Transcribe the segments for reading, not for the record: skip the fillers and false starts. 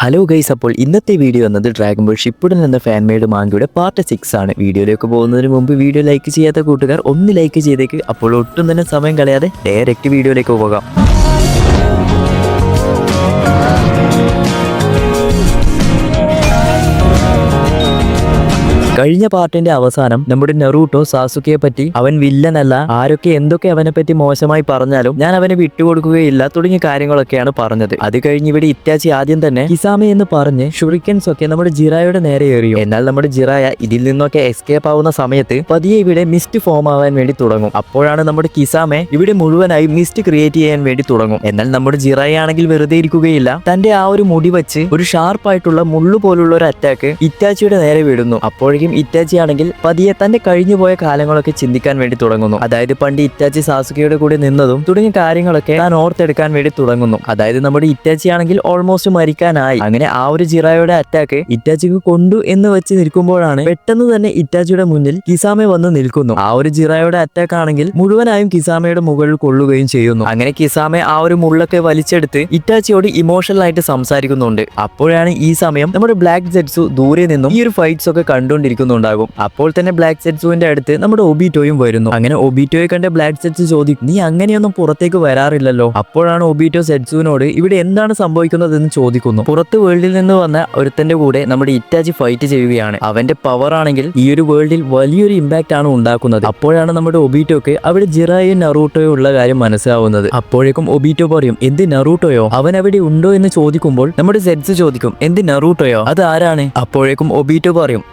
Hello guys, അപ്പോൾ ഇന്നത്തെ video എന്നത് ഡ്രാഗൺ ബോൾ ഷിപ്പുഡൻ എന്ന ഫാൻ മെയ്ഡ് മാങ്കയുടെ പാർട്ട് 6 ആണ്. വീഡിയോയിലേക്ക് പോകുന്നതിന് മുമ്പ് വീഡിയോ ലൈക്ക് ചെയ്യാത്ത കൂട്ടുകാർ ഒന്ന് ലൈക്ക് ചെയ്തേക്ക്. അപ്പോൾ ഒട്ടും തന്നെ സമയം കളയാതെ ഡയറക്റ്റ് വീഡിയോയിലേക്ക് പോകാം. കഴിഞ്ഞ പാർട്ടിന്റെ അവസാനം നമ്മുടെ നെറൂട്ടോ സാസുകയെ പറ്റി അവൻ വില്ലനല്ല, ആരൊക്കെ എന്തൊക്കെ അവനെ പറ്റി മോശമായി പറഞ്ഞാലും ഞാൻ അവനെ വിട്ടുകൊടുക്കുകയില്ല തുടങ്ങിയ കാര്യങ്ങളൊക്കെയാണ് പറഞ്ഞത്. അത് കഴിഞ്ഞ് ഇവിടെ ഇറ്റാച്ചി ആദ്യം തന്നെ കിസാമെ എന്ന് പറഞ്ഞ് ഷുറിക്കൻസ് ഒക്കെ നമ്മുടെ ജിറായുടെ നേരെ എറിയും. എന്നാൽ നമ്മുടെ ജിറായ ഇതിൽ നിന്നൊക്കെ എസ്കേപ്പ് ആവുന്ന സമയത്ത് പതിയെ ഇവിടെ മിസ്റ്റ് ഫോം ആവാൻ വേണ്ടി തുടങ്ങും. അപ്പോഴാണ് നമ്മുടെ കിസാമെ ഇവിടെ മുഴുവനായി മിസ്റ്റ് ക്രിയേറ്റ് ചെയ്യാൻ വേണ്ടി തുടങ്ങും. എന്നാൽ നമ്മുടെ ജിറായ ആണെങ്കിൽ വെറുതെ ഇരിക്കുകയില്ല, തന്റെ ആ ഒരു മുടി വെച്ച് ഒരു ഷാർപ്പായിട്ടുള്ള മുള്ളു പോലുള്ള ഒരു അറ്റാക്ക് ഇറ്റാച്ചിയുടെ നേരെ വിടുന്നു. അപ്പോഴേക്കും ഇറ്റാച്ചി ആണെങ്കിൽ പതിയെ തന്റെ കഴിഞ്ഞുപോയ കാലങ്ങളൊക്കെ ചിന്തിക്കാൻ വേണ്ടി തുടങ്ങുന്നു. അതായത് പണ്ട് ഇറ്റാച്ചി സാസുകയുടെ കൂടെ നിന്നതും തുടങ്ങിയ കാര്യങ്ങളൊക്കെ താൻ ഓർത്തെടുക്കാൻ വേണ്ടി തുടങ്ങുന്നു. അതായത് നമ്മുടെ ഇറ്റാച്ചി ആണെങ്കിൽ ഓൾമോസ്റ്റ് മരിക്കാനായി. അങ്ങനെ ആ ഒരു ജിറായുടെ അറ്റാക്ക് ഇറ്റാച്ചിക്ക് കൊണ്ടു എന്ന് വെച്ച് നിൽക്കുമ്പോഴാണ് പെട്ടെന്ന് തന്നെ ഇറ്റാച്ചിയുടെ മുന്നിൽ കിസാമെ വന്ന് നിൽക്കുന്നു. ആ ഒരു ജിറായുടെ അറ്റാക്ക് ആണെങ്കിൽ മുഴുവനായും കിസാമയുടെ മുകളിൽ കൊള്ളുകയും ചെയ്യുന്നു. അങ്ങനെ കിസാമെ ആ ഒരു മുള്ളൊക്കെ വലിച്ചെടുത്ത് ഇറ്റാച്ചിയോട് ഇമോഷണൽ ആയിട്ട് സംസാരിക്കുന്നുണ്ട്. അപ്പോഴാണ് ഈ സമയം നമ്മുടെ ബ്ലാക്ക് ജെറ്റ്സു ദൂരെ നിന്നും ഈ ഒരു ഫൈറ്റ്സ് ഒക്കെ കണ്ടുകൊണ്ടിരിക്കുന്നുണ്ടാകും. അപ്പോൾ തന്നെ ബ്ലാക്ക് ജെറ്റ്സുവിന്റെ അടുത്ത് നമ്മുടെ ഒബീറ്റോയും വരുന്നു. അങ്ങനെ ഒബീറ്റോയെ കണ്ട ബ്ലാക്ക് ജെറ്റ്സ് ചോദിക്കും, നീ അങ്ങനെയൊന്നും പുറത്തേക്ക് വരാറില്ലല്ലോ. അപ്പോഴാണ് ഒബീറ്റോ സെറ്റ്സുവിനോട് ഇവിടെ എന്താണ് സംഭവിക്കുന്നതെന്ന് ചോദിക്കുന്നു. പുറത്ത് വേൾഡിൽ നിന്ന് വന്ന ഒരുത്തന്റെ കൂടെ നമ്മുടെ ഇറ്റാച്ചി ഫൈറ്റ് ചെയ്യുകയാണ്. അവന്റെ പവർ ആണെങ്കിൽ ഈ ഒരു വേൾഡിൽ വലിയൊരു ഇമ്പാക്ട് ആണ് ഉണ്ടാക്കുന്നത്. അപ്പോഴാണ് നമ്മുടെ ഒബീറ്റോക്ക് അവിടെ ജിറായും നറൂട്ടോയോ ഉള്ള കാര്യം മനസ്സിലാവുന്നത്. അപ്പോഴേക്കും ഒബീറ്റോ പറയും, എന്ത് നറൂട്ടോയോ? അവൻ അവിടെ ഉണ്ടോ എന്ന് ചോദിക്കുമ്പോൾ നമ്മുടെ സെറ്റ്സ് ചോദിക്കും, എന്ത് നറൂട്ടോയോ? അത് ആരാണ്? അപ്പോഴേക്കും ഒബീറ്റോ പറയും,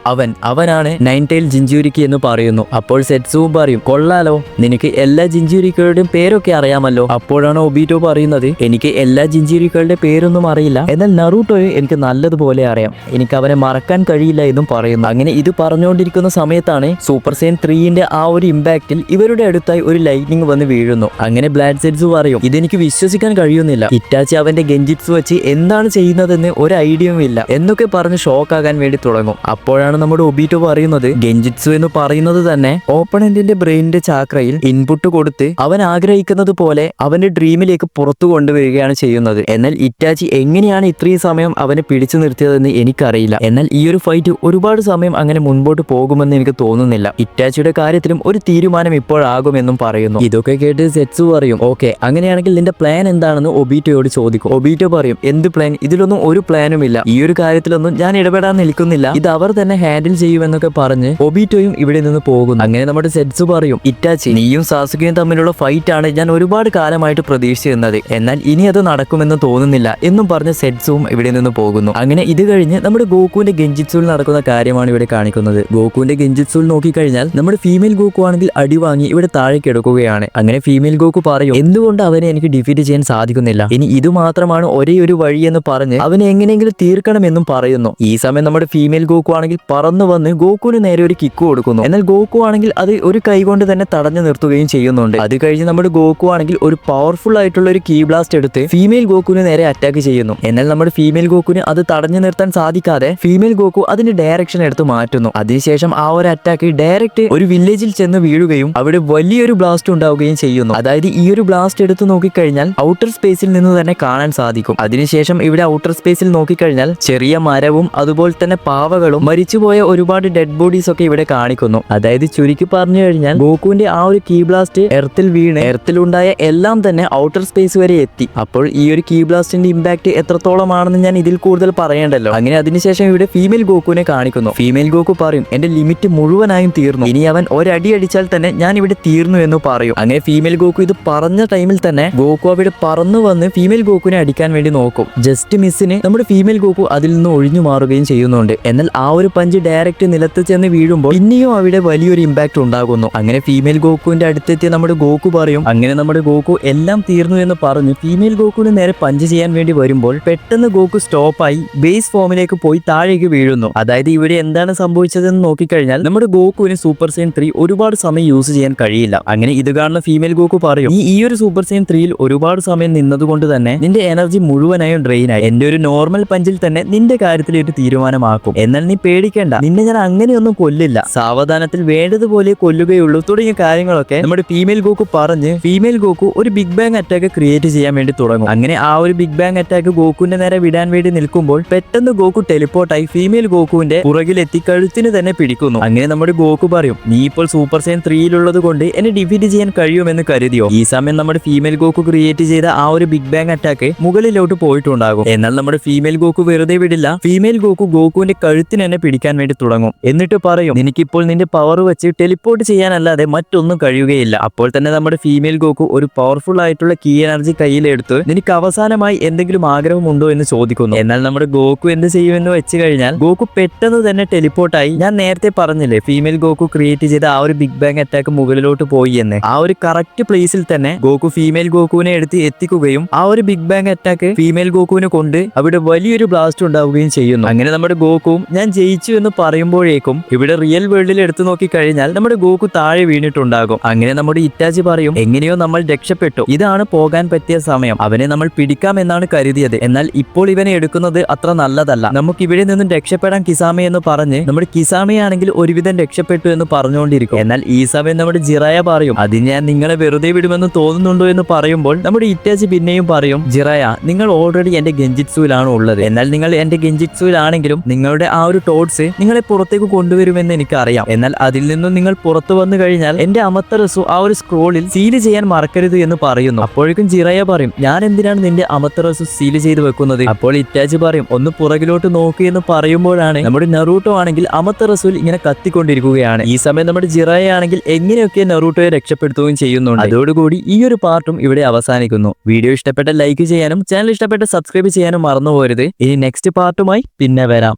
അവനാണ് നൈൻ ടൈൽ ജിഞ്ചൂരിക്ക് എന്ന് പറയുന്നു. അപ്പോൾ സെറ്റ്സുവും പറയും, കൊള്ളാലോ, നിനക്ക് എല്ലാ ജിഞ്ചൂരിക്കളുടെയും പേരൊക്കെ അറിയാമല്ലോ. അപ്പോഴാണ് ഒബീറ്റോ പറയുന്നത്, എനിക്ക് എല്ലാ ജിഞ്ചൂരിക്കളുടെ പേരൊന്നും അറിയില്ല, എന്നാൽ നറൂട്ടോയെ എനിക്ക് നല്ലതുപോലെ അറിയാം, എനിക്ക് അവനെ മറക്കാൻ കഴിയില്ല എന്നും പറയുന്നു. അങ്ങനെ ഇത് പറഞ്ഞുകൊണ്ടിരിക്കുന്ന സമയത്താണ് സൂപ്പർ സൈൻ 3ന്റെ ആ ഒരു ഇമ്പാക്റ്റിൽ ഇവരുടെ അടുത്തായി ഒരു ലൈറ്റ്നിങ് വന്ന് വീഴുന്നു. അങ്ങനെ ബ്ലാക്ക് സെറ്റ്സ് പറയും, ഇതെനിക്ക് വിശ്വസിക്കാൻ കഴിയുന്നില്ല, ഇറ്റാച്ചി അവന്റെ ഗെഞ്ചിറ്റ്സ് വെച്ച് എന്താണ് ചെയ്യുന്നതെന്ന് ഒരു ഐഡിയയും ഇല്ല എന്നൊക്കെ പറഞ്ഞ് ഷോക്ക് ആകാൻ വേണ്ടി തുടങ്ങും. അപ്പോഴാണ് നമ്മുടെ ഒബീറ്റോ പറയുന്നത്, ഗെഞ്ചിറ്റ്സു എന്ന് പറയുന്നത് തന്നെ ഓപ്പണന്റിന്റെ ബ്രെയിനിന്റെ ചാക്രയിൽ ഇൻപുട്ട് കൊടുത്ത് അവൻ ആഗ്രഹിക്കുന്നത് പോലെ അവന്റെ ഡ്രീമിലേക്ക് പുറത്തു കൊണ്ടുവരികയാണ് ചെയ്യുന്നത്. എന്നാൽ ഇറ്റാച്ചി എങ്ങനെയാണ് ഇത്രയും സമയം അവനെ പിടിച്ചു നിർത്തിയതെന്ന് എനിക്കറിയില്ല. എന്നാൽ ഈ ഒരു ഫൈറ്റ് ഒരുപാട് സമയം അങ്ങനെ മുൻപോട്ട് പോകുമെന്ന് എനിക്ക് തോന്നുന്നില്ല. ഇറ്റാച്ചിയുടെ കാര്യത്തിലും ഒരു തീരുമാനം ഇപ്പോഴാകുമെന്നും പറയുന്നു. ഇതൊക്കെ കേട്ട് സെറ്റ്സു പറയും, ഓക്കെ, അങ്ങനെയാണെങ്കിൽ നിന്റെ പ്ലാൻ എന്താണെന്ന് ഒബീറ്റോയോട് ചോദിക്കും. ഒബീറ്റോ പറയും, എന്ത് പ്ലാൻ? ഇതിലൊന്നും ഒരു പ്ലാനും ഇല്ല, ഈ ഒരു കാര്യത്തിലൊന്നും ഞാൻ ഇടപെടാൻ നിൽക്കുന്നില്ല, ഇത് അവർ തന്നെ ഹാൻഡിൽ ചെയ്യുമെന്നൊക്കെ പറഞ്ഞ് ഒബീറ്റോയും ഇവിടെ നിന്ന് പോകുന്നു. അങ്ങനെ നമ്മുടെ സെറ്റ്സ് പറയും, ഇറ്റാച്ചി, നീയും സാസുകയും തമ്മിലുള്ള ഫൈറ്റ് ആണ് ഞാൻ ഒരുപാട് കാലമായിട്ട് പ്രതീക്ഷിച്ചിരുന്നത്, എന്നാൽ ഇനി അത് നടക്കുമെന്ന് തോന്നുന്നില്ല എന്നും പറഞ്ഞ് സെറ്റ്സും ഇവിടെ നിന്ന് പോകുന്നു. അങ്ങനെ ഇത് കഴിഞ്ഞ് നമ്മുടെ ഗോകുവിന്റെ ഗെഞ്ചിറ്റ്സുവിൽ നടക്കുന്ന കാര്യമാണ് ഇവിടെ കാണിക്കുന്നത്. ഗോകുവിന്റെ ഗെഞ്ചിറ്റ്സുവിൽ നോക്കിക്കഴിഞ്ഞാൽ നമ്മുടെ ഫീമെയിൽ ഗോകു ആണെങ്കിൽ അടി വാങ്ങി ഇവിടെ താഴെ കിടക്കുകയാണ്. അങ്ങനെ ഫീമെയിൽ ഗോകു പറയും, എന്തുകൊണ്ട് അവനെ എനിക്ക് ഡിഫീറ്റ് ചെയ്യാൻ സാധിക്കുന്നില്ല, ഇനി ഇത് മാത്രമാണ് ഒരേ ഒരു വഴി എന്ന് പറഞ്ഞ് അവനെ എങ്ങനെയെങ്കിലും തീർക്കണമെന്നും പറയുന്നു. ഈ സമയം നമ്മുടെ ഫീമെയിൽ ഗോകു ആണെങ്കിൽ പറന്നു വന്ന് ഗോകുവിന് നേരെ ഒരു കിക്ക് കൊടുക്കുന്നു. എന്നാൽ ഗോകു ആണെങ്കിൽ അത് ഒരു കൈ കൊണ്ട് തന്നെ തടഞ്ഞു നിർത്തുകയും ചെയ്യുന്നുണ്ട്. അത് കഴിഞ്ഞ് നമ്മുടെ ഗോകു ആണെങ്കിൽ ഒരു പവർഫുൾ ആയിട്ടുള്ള ഒരു കീ ബ്ലാസ്റ്റ് എടുത്ത് ഫീമെയിൽ ഗോകുവിന് നേരെ അറ്റാക്ക് ചെയ്യുന്നു. എന്നാൽ നമ്മുടെ ഫീമെയിൽ ഗോകുവിന് അത് തടഞ്ഞു നിർത്താൻ സാധിക്കാതെ ഫീമെയിൽ ഗോകു അതിന്റെ ഡയറക്ഷൻ എടുത്ത് മാറ്റുന്നു. അതിനുശേഷം ആ ഒരു അറ്റാക്ക് ഡയറക്റ്റ് ഒരു വില്ലേജിൽ ചെന്ന് വീഴുകയും അവിടെ വലിയൊരു ബ്ലാസ്റ്റ് ഉണ്ടാവുകയും ചെയ്യുന്നു. അതായത് ഈ ഒരു ബ്ലാസ്റ്റ് എടുത്ത് നോക്കിക്കഴിഞ്ഞാൽ ഔട്ടർ സ്പേസിൽ നിന്ന് തന്നെ കാണാൻ സാധിക്കും. അതിനുശേഷം ഇവിടെ ഔട്ടർ സ്പേസിൽ നോക്കിക്കഴിഞ്ഞാൽ ചെറിയ മരവും അതുപോലെ തന്നെ പാവകളും മരിച്ചുപോയ ഒരുപാട് ഡെഡ് ബോഡീസ് ഒക്കെ ഇവിടെ കാണിക്കുന്നു. അതായത് ചുരുക്കി പറഞ്ഞു കഴിഞ്ഞാൽ ഗോകുവിന്റെ ആ ഒരു കീ ബ്ലാസ്റ്റ് എർത്തിൽ വീണ് എർത്തിലുണ്ടായ എല്ലാം തന്നെ ഔട്ടർ സ്പേസ് വരെ എത്തി. അപ്പോൾ ഈ ഒരു കീ ബ്ലാസ്റ്റിന്റെ ഇമ്പാക്ട് എത്രത്തോളമാണെന്ന് ഞാൻ ഇതിൽ കൂടുതൽ പറയേണ്ടല്ലോ. അങ്ങനെ അതിനുശേഷം ഇവിടെ ഫീമെയിൽ ഗോകുവിനെ കാണിക്കുന്നു. ഫീമെയിൽ ഗോകു പറയും, എന്റെ ലിമിറ്റ് മുഴുവനായും തീർന്നു, ഇനി അവൻ ഒരടി അടിച്ചാൽ തന്നെ ഞാൻ ഇവിടെ തീർന്നു എന്ന് പറയും. അങ്ങനെ ഫീമെയിൽ ഗോകു ഇത് പറഞ്ഞ ടൈമിൽ തന്നെ ഗോകു അവിടെ പറന്നു വന്ന് ഫീമെയിൽ ഗോകുവിനെ അടിക്കാൻ വേണ്ടി നോക്കും. ജസ്റ്റ് മിസ്സിന് നമ്മുടെ ഫീമെയിൽ ഗോകു അതിൽ നിന്ന് ഒഴിഞ്ഞു മാറുകയും ചെയ്യുന്നുണ്ട്. എന്നാൽ ആ ഒരു പഞ്ച് ഡയറക്റ്റ് നിലത്ത് ചെന്ന് വീഴുമ്പോൾ പിന്നെയും അവിടെ വലിയൊരു ഇമ്പാക്ട് ഉണ്ടാകുന്നു. അങ്ങനെ ഫീമെയിൽ ഗോകുവിന്റെ അടുത്തെത്തിയ നമ്മുടെ ഗോകു പറയും, അങ്ങനെ നമ്മുടെ ഗോകു എല്ലാം തീർന്നു എന്ന് പറഞ്ഞ് ഫീമെയിൽ ഗോകുവിന് നേരെ പഞ്ച് ചെയ്യാൻ വേണ്ടി വരുമ്പോൾ പെട്ടെന്ന് ഗോകു സ്റ്റോപ്പായി ബേസ് ഫോമിലേക്ക് പോയി താഴേക്ക് വീഴുന്നു. അതായത് ഇവിടെ എന്താണ് സംഭവിച്ചതെന്ന് നോക്കിക്കഴിഞ്ഞാൽ നമ്മുടെ ഗോകുവിന് സൂപ്പർ സൈൻ 3 ഒരുപാട് സമയം യൂസ് ചെയ്യാൻ കഴിയില്ല. അങ്ങനെ ഇത് കാണുന്ന ഫീമെയിൽ ഗോകു പറയും, ഈ ഒരു സൂപ്പർ സൈൻ 3യിൽ ഒരുപാട് സമയം നിന്നതുകൊണ്ട് തന്നെ നിന്റെ എനർജി മുഴുവനായും ഡ്രെയിൻ ആയി, എന്റെ ഒരു നോർമൽ പഞ്ചിൽ തന്നെ നിന്റെ കാര്യത്തിൽ ഒരു തീരുമാനമാക്കും, എന്നാൽ നീ പേടിക്കേണ്ട, നിന്നെ ഞാൻ ഞാൻ അങ്ങനെയൊന്നും കൊല്ലില്ല, സാവധാനത്തിൽ വേണ്ടതുപോലെ കൊല്ലുകയുള്ളൂ തുടങ്ങിയ കാര്യങ്ങളൊക്കെ നമ്മുടെ ഫീമെയിൽ ഗോക്കു പറഞ്ഞ് ഫീമെയിൽ ഗോക്കു ഒരു ബിഗ് ബാങ് അറ്റാക്ക് ക്രിയേറ്റ് ചെയ്യാൻ വേണ്ടി തുടങ്ങും. അങ്ങനെ ആ ഒരു ബിഗ് ബാങ് അറ്റാക്ക് ഗോക്കുവിന്റെ നേരെ വിടാൻ വേണ്ടി നിൽക്കുമ്പോൾ പെട്ടെന്ന് ഗോക്കു ടെലിപ്പോർട്ടായി ഫീമെയിൽ ഗോക്കുവിന്റെ പുറകിലെത്തി കഴുത്തിന് തന്നെ പിടിക്കുന്നു. അങ്ങനെ നമ്മുടെ ഗോക്കു പറയും, നീ ഇപ്പോൾ സൂപ്പർ സൈൻ 3 കൊണ്ട് എന്നെ ഡിഫീറ്റ് ചെയ്യാൻ കഴിയുമെന്ന് കരുതിയോ? ഈ സമയം നമ്മുടെ ഫീമെയിൽ ഗോക്കു ക്രിയേറ്റ് ചെയ്ത ആ ഒരു ബിഗ് ബാങ് അറ്റാക്ക് മുകളിലോട്ട് പോയിട്ടുണ്ടാകും. എന്നാൽ നമ്മുടെ ഫീമെയിൽ ഗോക്കു വെറുതെ വിടില്ല. ഫീമെയിൽ ഗോക്കു ഗോക്കുവിന്റെ കഴുത്തിന് തന്നെ പിടിക്കാൻ വേണ്ടി തുടങ്ങും. എന്നിട്ട് പറയും, നിനക്കിപ്പോൾ നിന്റെ പവർ വെച്ച് ടെലിപ്പോർട്ട് ചെയ്യാനല്ലാതെ മറ്റൊന്നും കഴിയുകയില്ല. അപ്പോൾ തന്നെ നമ്മുടെ ഫീമെയിൽ ഗോക്കു ഒരു പവർഫുൾ ആയിട്ടുള്ള കീ എനർജി കയ്യിലെടുത്ത് നിനക്ക് അവസാനമായി എന്തെങ്കിലും ആഗ്രഹമുണ്ടോ എന്ന് ചോദിക്കുന്നു. എന്നാൽ നമ്മുടെ ഗോക്കു എന്ത് ചെയ്യുമെന്ന് വെച്ച് കഴിഞ്ഞാൽ ഗോക്കു പെട്ടെന്ന് തന്നെ ടെലിപ്പോർട്ടായി. ഞാൻ നേരത്തെ പറഞ്ഞില്ലേ ഫീമെയിൽ ഗോക്കു ക്രിയേറ്റ് ചെയ്ത ആ ഒരു ബിഗ് ബാങ് അറ്റാക്ക് മുകളിലോട്ട് പോയി എന്ന്. ആ ഒരു കറക്റ്റ് പ്ലേസിൽ തന്നെ ഗോക്കു ഫീമെയിൽ ഗോക്കുവിനെ എടുത്ത് എത്തിക്കുകയും ആ ഒരു ബിഗ് ബാങ് അറ്റാക്ക് ഫീമെയിൽ ഗോക്കുവിനെ കൊണ്ട് അവിടെ വലിയൊരു ബ്ലാസ്റ്റ് ഉണ്ടാവുകയും ചെയ്യുന്നു. അങ്ങനെ നമ്മുടെ ഗോക്കുവും ഞാൻ ജയിച്ചു എന്ന് പറയുമ്പോഴേക്കും ഇവിടെ റിയൽ വേൾഡിൽ എടുത്തു നോക്കി കഴിഞ്ഞാൽ നമ്മുടെ ഗോക്കു താഴെ വീണിട്ടുണ്ടാകും. അങ്ങനെ നമ്മുടെ ഇറ്റാച്ചി പറയും, എങ്ങനെയോ നമ്മൾ രക്ഷപ്പെട്ടു, ഇതാണ് പോകാൻ പറ്റിയ സമയം, അവനെ നമ്മൾ പിടിക്കാം എന്നാണ് കരുതിയത്. എന്നാൽ ഇപ്പോൾ ഇവനെ എടുക്കുന്നത് അത്ര നല്ലതല്ല, നമുക്ക് ഇവിടെ നിന്നും രക്ഷപ്പെടാൻ കിസാമ എന്ന് പറഞ്ഞ് നമ്മുടെ കിസാമയാണെങ്കിൽ ഒരുവിധം രക്ഷപ്പെട്ടു എന്ന് പറഞ്ഞുകൊണ്ടിരിക്കും. എന്നാൽ ഈ സമയം നമ്മുടെ ജിറായ പറയും, അത് ഞാൻ നിങ്ങളെ വെറുതെ വിടുമെന്ന് തോന്നുന്നുണ്ടോ എന്ന് പറയുമ്പോൾ നമ്മുടെ ഇറ്റാച്ചി പിന്നെയും പറയും, ജിറായ നിങ്ങൾ ഓൾറെഡി എന്റെ ഗെഞ്ചിറ്റ്സുവിലാണ് ഉള്ളത്. എന്നാൽ നിങ്ങൾ എന്റെ ഗെഞ്ചിറ്റ്സുവിലാണെങ്കിലും നിങ്ങളുടെ ആ ഒരു ടോട്ട്സ് നിങ്ങളെ പുറത്തേക്ക് കൊണ്ടുവരുമെന്ന് എനിക്ക് അറിയാം. എന്നാൽ അതിൽ നിന്നും നിങ്ങൾ പുറത്തു വന്നു കഴിഞ്ഞാൽ എന്റെ അമത്തറസു ആ ഒരു സ്ക്രോളിൽ സീൽ ചെയ്യാൻ മറക്കരുത് എന്ന് പറയുന്നു. അപ്പോഴേക്കും ജിറായ പറയും, ഞാൻ എന്തിനാണ് നിന്റെ അമത്തറസു സീൽ ചെയ്ത് വെക്കുന്നത്? അപ്പോൾ ഇറ്റാച്ചി പറയും, ഒന്ന് പുറകിലോട്ട് നോക്കി എന്ന് പറയുമ്പോഴാണ് നമ്മുടെ നറൂട്ടോ ആണെങ്കിൽ അമത്തറസുൽ ഇങ്ങനെ കത്തിക്കൊണ്ടിരിക്കുകയാണ്. ഈ സമയം നമ്മുടെ ജിറായ ആണെങ്കിൽ എങ്ങനെയൊക്കെ നറൂട്ടോയെ രക്ഷപ്പെടുത്തുകയും ചെയ്യുന്നുണ്ട്. അതോടുകൂടി ഈ ഒരു പാർട്ടും ഇവിടെ അവസാനിക്കുന്നു. വീഡിയോ ഇഷ്ടപ്പെട്ട ലൈക്ക് ചെയ്യാനും ചാനൽ ഇഷ്ടപ്പെട്ട സബ്സ്ക്രൈബ് ചെയ്യാനും മറന്നു പോകരുത്. ഇനി നെക്സ്റ്റ് പാർട്ടുമായി പിന്നെ വരാം.